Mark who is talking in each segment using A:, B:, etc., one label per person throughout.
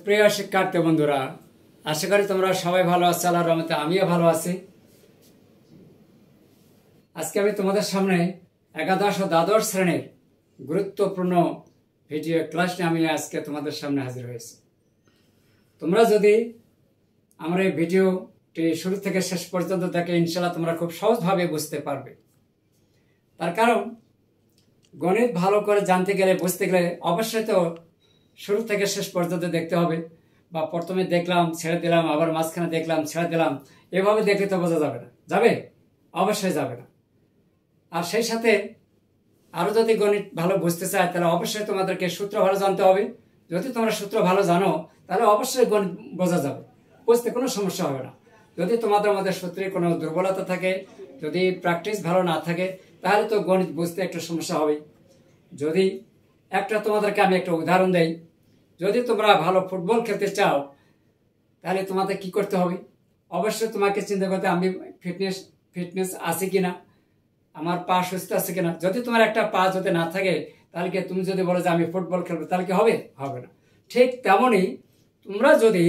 A: প্রিয় শিক্ষার্থী বন্ধুরা, আশা করি তোমরা সবাই ভালো আছো। আল্লাহর রহমতে আমিও ভালো আছি। আজকে আমি তোমাদের সামনে একাদশ ও দ্বাদশ শ্রেণীর গুরুত্বপূর্ণ ভিডিও ক্লাস নিয়ে আমি আজকে তোমাদের সামনে হাজির হয়েছি। তোমরা যদি আমার এই ভিডিওটি শুরু থেকে শেষ পর্যন্ত দেখে, ইনশাআল্লাহ তোমরা খুব সহজভাবে বুঝতে পারবে। তার কারণ গণিত ভালো করে জানতে গেলে, বুঝতে গেলে অবশ্যই তো শুরু থেকে শেষ পর্যন্ত দেখতে হবে। বা প্রথমে দেখলাম, ছেড়ে দিলাম, আবার মাঝখানে দেখলাম, ছেড়ে দিলাম, এভাবে দেখলে তো বোঝা যাবে না। যাবে? অবশ্যই যাবে না। আর সেই সাথে আরও যদি গণিত ভালো বুঝতে চায়, তাহলে অবশ্যই তোমাদেরকে সূত্র ভালো জানতে হবে। যদি তোমরা সূত্র ভালো জানো, তাহলে অবশ্যই গণিত বোঝা যাবে, বুঝতে কোনো সমস্যা হবে না। যদি তোমাদের মধ্যে সূত্রে কোনো দুর্বলতা থাকে, যদি প্র্যাকটিস ভালো না থাকে, তাহলে তো গণিত বুঝতে একটু সমস্যা হবে। যদি তোমাদেরকে আমি একটা উদাহরণ দেই, যদি তোমরা ভালো ফুটবল খেলতে চাও, তাহলে তোমাদের কি করতে হবে? অবশ্যই তোমাকে চিন্তা করতে আমি ফিটনেস আছে কিনা, আমার পা সুস্থ আছে কিনা। যদি তোমার একটা পা যদি না থাকে, তাহলে কি তুমি যদি বলো যে আমি ফুটবল খেলবো, তাহলে কি হবে? হবে না। ঠিক তেমনই তোমরা যদি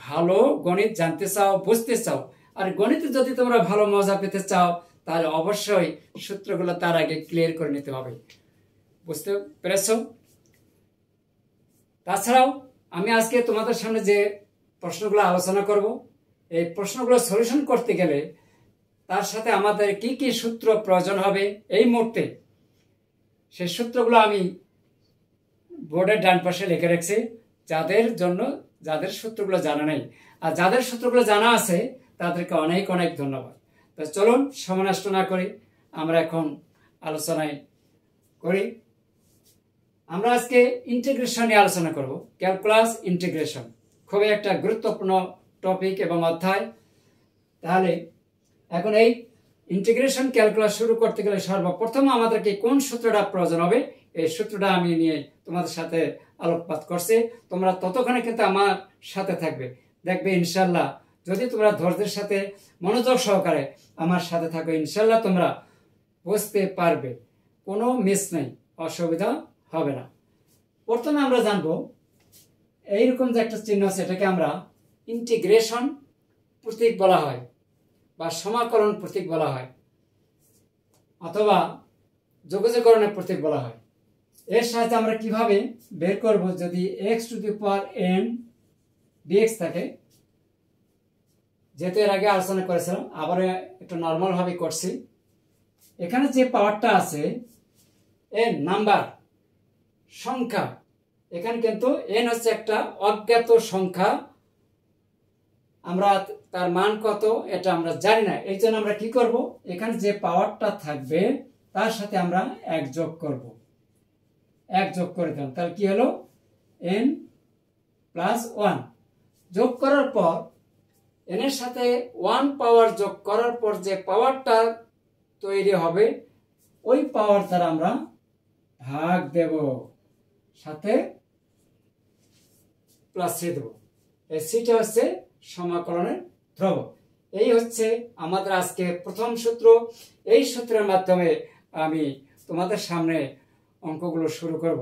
A: ভালো গণিত জানতে চাও, বুঝতে চাও, আর গণিতে যদি তোমরা ভালো মজা পেতে চাও, তাহলে অবশ্যই সূত্রগুলো তার আগে ক্লিয়ার করে নিতে হবে। বুঝতে পেরেছ? তাছাড়াও আমি আজকে তোমাদের সামনে যে প্রশ্নগুলো আলোচনা করব, এই প্রশ্নগুলো সলিউশন করতে গেলে তার সাথে আমাদের কি কি সূত্র প্রয়োজন হবে এই মুহূর্তে, সেই সূত্রগুলো আমি বোর্ডের ডান পাশে লিখে রাখছি, যাদের সূত্রগুলো জানা নেই। আর যাদের সূত্রগুলো জানা আছে, তাদেরকে অনেক অনেক ধন্যবাদ। তো চলুন, সময় নষ্ট না করি আমরা এখন আলোচনায় করি। আমরা আজকে ইন্টিগ্রেশন নিয়ে আলোচনা করব। ক্যালকুলাস ইন্টিগ্রেশন খুবই একটা গুরুত্বপূর্ণ টপিক এবং অধ্যায়। তাহলে এখন এই ইন্টিগ্রেশন ক্যালকুলাস শুরু করতে গেলে সর্বপ্রথম আমাদেরকে কোন সূত্রটা প্রয়োজন হবে, এই সূত্রটা আমি নিয়ে তোমাদের সাথে আলোকপাত করছি। তোমরা ততক্ষণে কিন্তু আমার সাথে থাকবে, দেখবে ইনশাল্লাহ যদি তোমরা ধৈর্যের সাথে মনোযোগ সহকারে আমার সাথে থাকো, ইনশাল্লাহ তোমরা বুঝতে পারবে, কোনো মিস নেই, অসুবিধা হবে না। প্রথমে আমরা জানবো এইরকম যে একটা চিহ্ন আছে, এটাকে আমরা ইন্টিগ্রেশন প্রতীক বলা হয়, বা সমাকলন প্রতীক বলা হয়, অথবা যোগজীকরণের প্রতীক বলা হয়। এর সাহায্যে আমরা কিভাবে বের করব, যদি x⁴n dx থাকে, যেহেতু এর আগে আলোচনা করেছিলাম, আবার একটু নর্মাল ভাবে করছি। এখানে যে পাওয়ারটা আছে, এর নাম্বার সংখ্যা, এখানে কিন্তু n হচ্ছে একটা অজ্ঞাত সংখ্যা, আমরা তার মান কত এটা আমরা জানি না। এই জন্য আমরা কি করব, এখানে যে পাওয়ারটা থাকবে তার সাথে আমরা এক যোগ করব, এক যোগ করে দিলাম, তাহলে কি হলো n+1 যোগ করার পর n এর সাথে 1 পাওয়ার যোগ করার পর যে পাওয়ারটা তৈরি হবে, ওই পাওয়ার দ্বারা আমরা ভাগ দেব, সাথে +c দেব। এই সিটা হচ্ছে সমাকলনের ধ্রুবক। এই হচ্ছে আমাদের আজকে প্রথম সূত্র। এই সূত্রের মাধ্যমে আমি তোমাদের সামনে অঙ্কগুলো শুরু করব।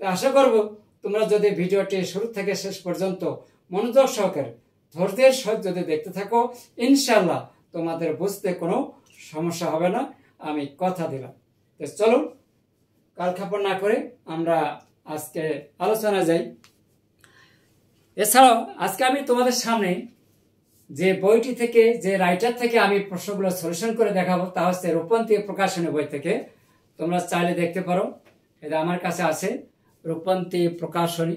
A: তো আশা করব তোমরা যদি ভিডিওটি শুরু থেকে শেষ পর্যন্ত মনোযোগ সহকারে ধৈর্যের সহিত যদি দেখতে থাকো, ইনশাল্লাহ তোমাদের বুঝতে কোনো সমস্যা হবে না, আমি কথা দিলাম। তো চলো, কালক্ষেপণ না করে আমরা আজকে আলোচনা যাই। এছাড়াও আজকে আমি তোমাদের সামনে যে বইটি থেকে, যে রাইটার থেকে আমি প্রশ্নগুলো সলিউশন করে দেখাবো, তা হচ্ছে রূপন্তী প্রকাশনী বই থেকে। তোমরা চাইলে দেখতে পারো, এটা আমার কাছে আছে, রূপন্তী প্রকাশনী।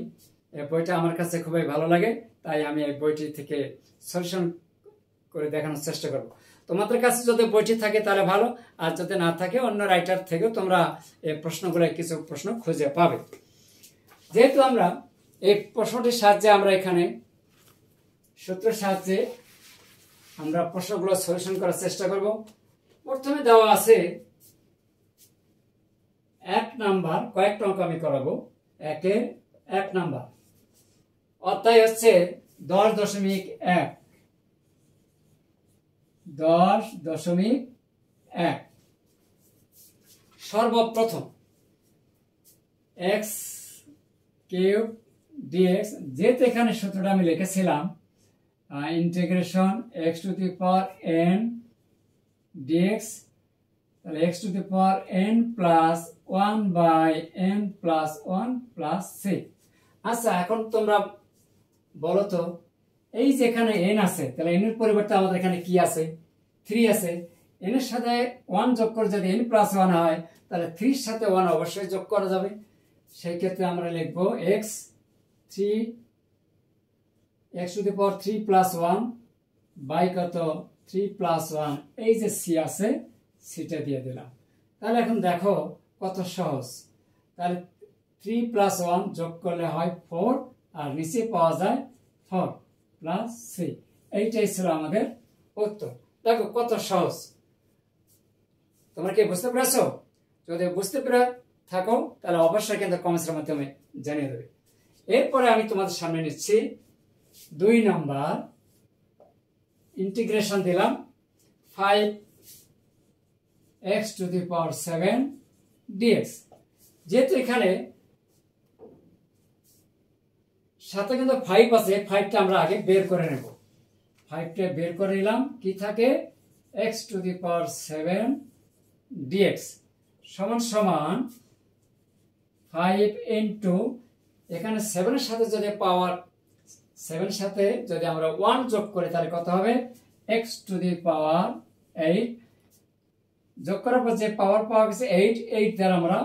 A: এই বইটা আমার কাছে খুবই ভালো লাগে, তাই আমি এই বইটি থেকে সলিউশন করে দেখানোর চেষ্টা করব। তোমাদের কাছে যদি বইটি থাকে তাহলে ভালো, আর যদি না থাকে অন্য রাইটার থেকেও তোমরা এই প্রশ্নগুলো, কিছু প্রশ্ন খুঁজে পাবে। যেহেতু আমরা এই প্রশ্নটির সাহায্যে, আমরা এখানে সূত্রের সাহায্যে আমরা প্রশ্নগুলো সলিউশন করার চেষ্টা করব। প্রথমে দেওয়া আছে 1 নাম্বার, কয়েকটা অঙ্ক আমি করাবো। 1 নাম্বার অধ্যায় হচ্ছে 10.1। 10.1 সর্বপ্রথম x³ ডিএক্স, যেহেতু এখানে সূত্রটা আমি লিখেছিলাম integration x to the power n d x, তাহলে x to the power n plus 1/n+1 plus c. আচ্ছা, এখন তোমরা বলো তো, এই যেখানে এন আছে, তাহলে এন এর পরিবর্তে আমাদের এখানে কি আছে? 3 আছে। এন এর সাথে 1 যোগ করে যদি n+1 হয়, তাহলে 3 এর সাথে 1 অবশ্যই যোগ করা যাবে। সেই ক্ষেত্রে আমরা লিখব x to the power 3 plus 1 by কত 3 প্লাস 1, এই যে সি আছে সিটা দিয়ে দিলাম। তাহলে এখন দেখো কত সহজ। তাহলে 3 প্লাস 1 যোগ করলে হয় 4, আর নিচে পাওয়া যায় 4 প্লাস 3। এইটাই ছিল আমাদের উত্তর। দেখো কত সহজ। তোমরা কি বুঝতে পেরেছো? যদি বুঝতে পেরে থাকো তাহলে অবশ্যই কিন্তু কমেন্টের মাধ্যমে জানিয়ে দেবে। এরপরে আমি তোমাদের সামনে নিচ্ছি 2 নাম্বার ইন্টিগ্রেশন দিলাম 5x two the power 7 dx। যেহেতু এখানে সাথে কিন্তু 5 আছে, 5টা আমরা আগে বের করে নেব। 5টা বের করে নিলাম, কি থাকে x to the power 7 dx সমান সমান 5 ইনটু, এখানে 7 এর সাথে যদি পাওয়ার 7 সাথে যদি আমরা 1 যোগ করি তাহলে কত হবে x টু দি পাওয়ার 8, যোগ করার পর যে পাওয়ার পাওয়া গেছে 8 দ্বারা আমরা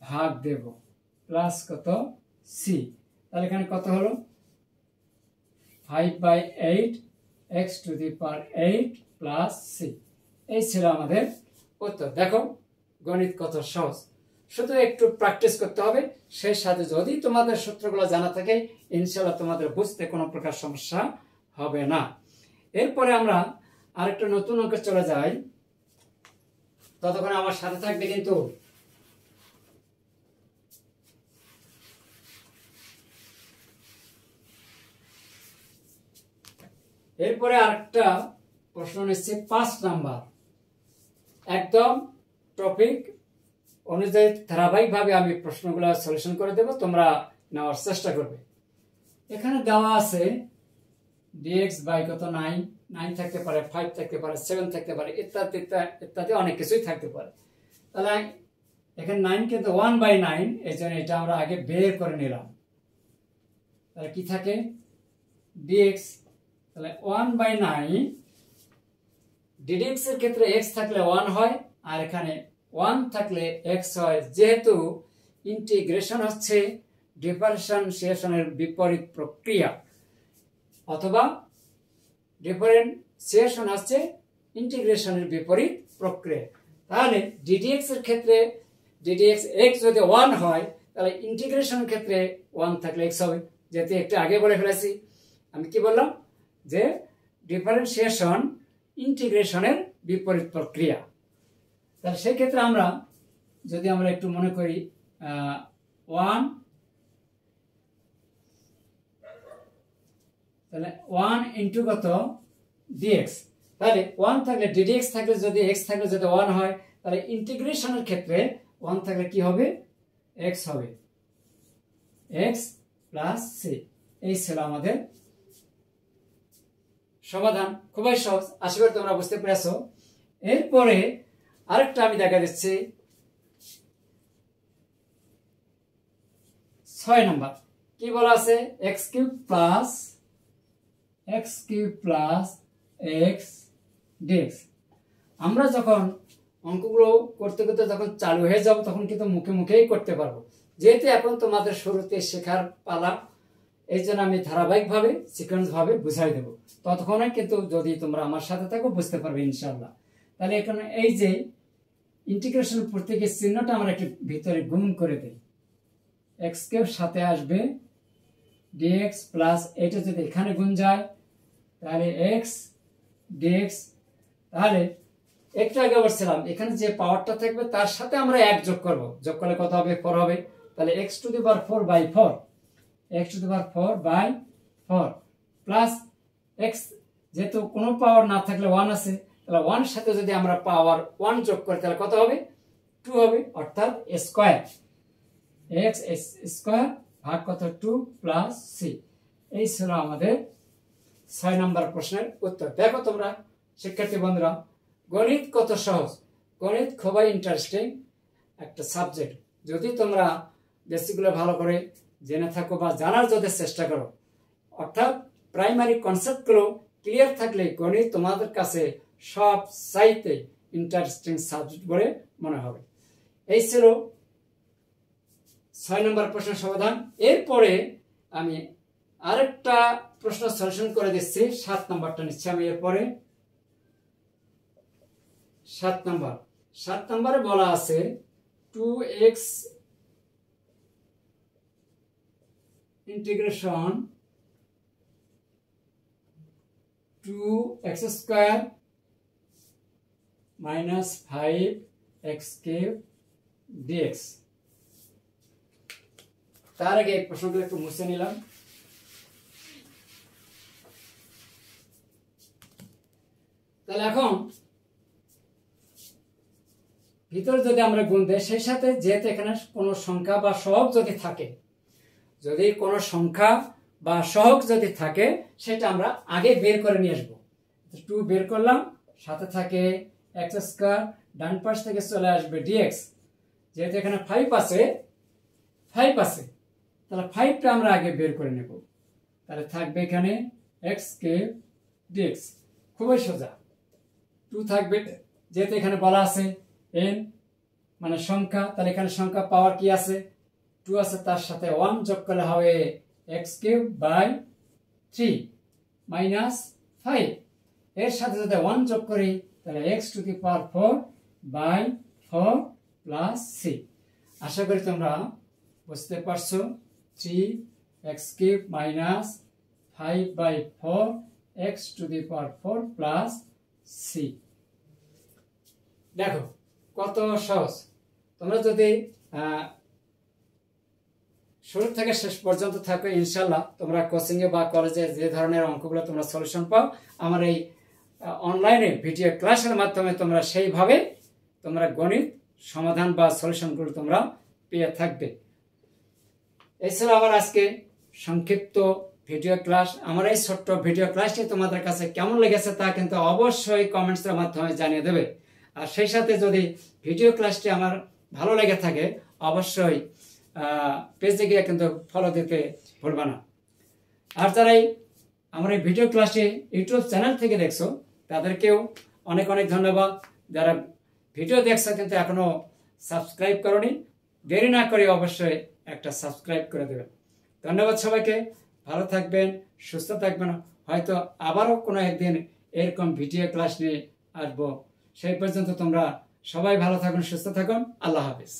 A: ভাগ দেব, প্লাস কত c। তাহলে এখানে কত হলো 5/8 x to the power 8 plus c। এই ছিল আমাদের উত্তর। দেখো গণিত কত সহজ, শুধু একটু প্র্যাকটিস করতে হবে। সেই সাথে যদি তোমাদের সূত্রগুলো জানা থাকে ইনশাআল্লাহ তোমাদের বুঝতে কোনো প্রকার সমস্যা হবে না। এরপরে আমরা আরেকটা নতুন অঙ্কে চলে যাই, ততক্ষণ আমার সাথে থাকবে কিন্তু। এরপরে আরেকটা প্রশ্ন নিচ্ছে 5 নাম্বার, একদম টপিক অনুযায়ী ধারাবাহিকভাবে আমি প্রশ্নগুলো সলিউশন করে দেব, তোমরা নেওয়ার চেষ্টা করবে। এখানে দেওয়া আছে dx বাই কত 9 থাকতে পারে, 5 থাকতে পারে, 7 থাকতে পারে, ইত্যাদি ইত্যাদি অনেক কিছুই থাকতে পারে। তাহলে এখানে 9 কিন্তু 1/9, এই জন্য এটা আমরা আগে বের করে নিলাম। তাহলে কি থাকে dx, তাহলে 1/9 dx এর ক্ষেত্রে x থাকলে 1 হয়, আর এখানে 1 থাকলে x হয়। যেহেতু ইন্টিগ্রেশন হচ্ছে ডিফারেন্সিয়েশনের বিপরীত প্রক্রিয়া, অথবা ডিফারেন্সিয়েশন হচ্ছে ইন্টিগ্রেশনের বিপরীত প্রক্রিয়া, তাহলে ddx এর ক্ষেত্রে ddx x যদি 1 হয় তাহলে ইন্টিগ্রেশনের ক্ষেত্রে 1 থাকলে x হবে। যেহেতু একটু আগে বলে ফেলেছি, আমি কি বললাম যে ডিফারেন্সিয়েশন ইন্টিগ্রেশনের বিপরীত প্রক্রিয়া। তাহলে সেই ক্ষেত্রে আমরা যদি আমরা একটু মনে করি 1, তাহলে 1 ইন্টু কত dx, তাহলে 1 থাকলে ddx থাকলে যদি x থাকলে যদি 1 হয় তাহলে ইন্টিগ্রেশনের ক্ষেত্রে 1 থাকলে কি হবে x হবে, x প্লাস c। এই ছিল আমাদের সমাধান। খুবই সহজ, আশা করি তোমরা বুঝতে পেরেছো। এরপরে আরেকটা আমি দেখা দিচ্ছি 6 নাম্বার, কি বলা আছে x cube plus x dx। আমরা যখন অঙ্কগুলো করতে করতে যখন চালু হয়ে যাব তখন কিন্তু মুখে মুখেই করতে পারবো, যেহেতু এখন তোমাদের শুরুতে শেখার পালা, এই জন্য আমি ধারাবাহিকভাবে সিকোয়েন্স ভাবে বুঝাই দেবো। ততক্ষণে কিন্তু যদি তোমরা আমার সাথে থাকো বুঝতে পারবে ইনশাআল্লাহ। তাহলে এখানে এই যে ইন্টিগ্রেশন প্রতীকের চিহ্নটা আমরা একটু ভিতরে গুণ করে দিই, x কিউব সাথে আসবে dx প্লাস, এটা যদি এখানে গুণ যায় তাহলে x dx। তাহলে একটু আগে বলছিলাম এখানে যে পাওয়ারটা থাকবে তার সাথে আমরা 1 যোগ করব, যোগ করলে কত হবে 4 হবে। তাহলে x to the power 4/4, x to the power 4/4 plus x, যেহেতু কোনো পাওয়ার না থাকলে 1 আছে, তাহলে 1 এর সাথে যদি আমরা পাওয়ার 1 যোগ করি তাহলে কত হবে 2 হবে, অর্থাৎ স্কয়ার x স্কয়ার ভাগ কত 2 প্লাস সি। এই ছিল আমাদের 6 নম্বর প্রশ্নের উত্তর। দেখো তোমরা শিক্ষার্থী বন্ধুরা, গণিত কত সহজ। গণিত খুবই ইন্টারেস্টিং একটা সাবজেক্ট। যদি তোমরা বেসিকগুলো ভালো করে জেনে থাকো বা জানার যদি চেষ্টা করো, অর্থাৎ প্রাইমারি কনসেপ্টগুলো ক্লিয়ার থাকলে গণিত তোমাদের কাছে সব চাইতে ইন্টারেস্টিং সাবজেক্ট বলে মনে হবে। এই ছিল 6 নম্বর প্রশ্নের সমাধান। এরপরে আমি আরেকটা প্রশ্ন সলিউশন করে দিচ্ছি। 7 নম্বরটা নিচ্ছি আমি। এরপরে 7 নম্বরে বলা আছে 2x integration 2x square minus 5x cube dx। তার আগে এই প্রশ্নগুলো একটু মুছে নিলাম। তাহলে এখন ভিতরে যদি আমরা গুণ দেই, সেই সাথে যেহেতু এখানে কোনো সংখ্যা বা সহগ যদি থাকে, যদি কোনো সংখ্যা বা সহগ যদি থাকে, সেটা আমরা আগে বের করে নিয়ে আসবো। 2 বের করলাম, সাথে থাকে x স্কয়ার, ডান পাশ থেকে চলে আসবে dx। যেহেতু এখানে 5 আছে, তাহলে 5টা আমরা আগে বের করে নেব। তাহলে থাকবে এখানে x কিউব dx। খুবই সোজা। 2 থাকবে, যেহেতু এখানে বলা আছে n মানে সংখ্যা, তাহলে এখানে সংখ্যা পাওয়ার কি আছে 2 আছে, তার সাথে 1 যোগ করলে হবে x কিউব বাই 3 মাইনাস 5। এর সাথে যদি 1 যোগ করি তাহলে x to the power 4 by 4 plus c। আশা করি তোমরা বুঝতে পারছো। 3x cube minus 5 by 4 x to the power 4 plus c। দেখো কত সহজ। তোমরা যদি শুরু থেকে শেষ পর্যন্ত থাকো, ইনশাল্লাহ তোমরা কোচিং এ বা কলেজে যে ধরনের অঙ্কগুলো তোমরা সলিউশন পাও, আমার এই অনলাইনে ভিডিও ক্লাসের মাধ্যমে তোমরা সেইভাবে তোমরা গণিত সমাধান বা সলিউশনগুলো তোমরা পেয়ে থাকবে। এই ছিল আমার আজকে সংক্ষিপ্ত ভিডিও ক্লাস। আমার এই ছোট্ট ভিডিও ক্লাসটি তোমাদের কাছে কেমন লেগেছে তা কিন্তু অবশ্যই কমেন্টসের মাধ্যমে জানিয়ে দেবে। আর সেই সাথে যদি ভিডিও ক্লাসটি আমার ভালো লেগে থাকে, অবশ্যই পেজে গিয়ে কিন্তু ফলো দিতে ভুলবা না। আর যারাই আমার এই ভিডিও ক্লাসটি ইউটিউব চ্যানেল থেকে দেখছো, তাদেরকেও অনেক অনেক ধন্যবাদ। যারা ভিডিও দেখছো কিন্তু এখনো সাবস্ক্রাইব করোনি, দেরি না করে অবশ্যই একটা সাবস্ক্রাইব করে দেবেন। ধন্যবাদ সবাইকে। ভালো থাকবেন, সুস্থ থাকবেন। হয়তো আবারও কোনো একদিন এরকম ভিডিও ক্লাস নিয়ে আসবো। সেই পর্যন্ত তোমরা সবাই ভালো থাকুন, সুস্থ থাকুন। আল্লাহ হাফেজ।